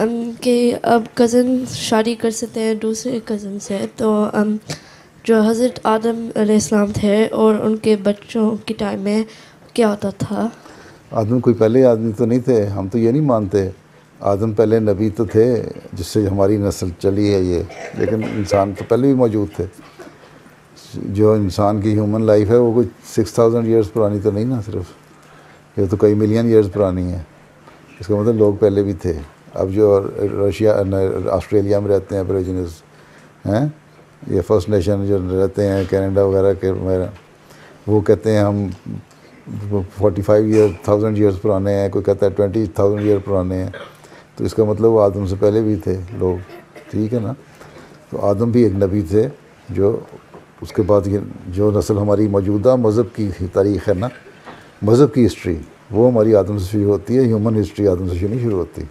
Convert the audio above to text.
कि अब कज़न शादी कर सकते हैं दूसरे कज़न से, तो जो हज़रत आदम अलैहिस्सलाम थे और उनके बच्चों के टाइम में क्या होता था? आदम कोई पहले आदमी तो नहीं थे, हम तो ये नहीं मानते। आदम पहले नबी तो थे जिससे हमारी नस्ल चली है ये, लेकिन इंसान तो पहले भी मौजूद थे। जो इंसान की ह्यूमन लाइफ है वो कोई 6000 ईयर्स पुरानी तो नहीं ना, सिर्फ ये तो कई मिलियन ईयर्स पुरानी है। इसका मतलब लोग पहले भी थे। अब जो रशिया ऑस्ट्रेलिया में रहते हैं एबोरिजिनल्स हैं, ये फर्स्ट नेशन जो रहते हैं कनाडा वगैरह के, वो कहते हैं हम 45,000 ईयर्स पुराने हैं, कोई कहता है 20,000 ईयर पुराने हैं। तो इसका मतलब वो आदम से पहले भी थे लोग, ठीक है ना। तो आदम भी एक नबी थे, जो उसके बाद ये जो नस्ल हमारी मौजूदा मज़हब की तारीख़ है ना, मज़हब की हिस्ट्री, वो हमारी आदम से शुरू होती है। ह्यूमन हिस्ट्री आदम से नहीं शुरू होती।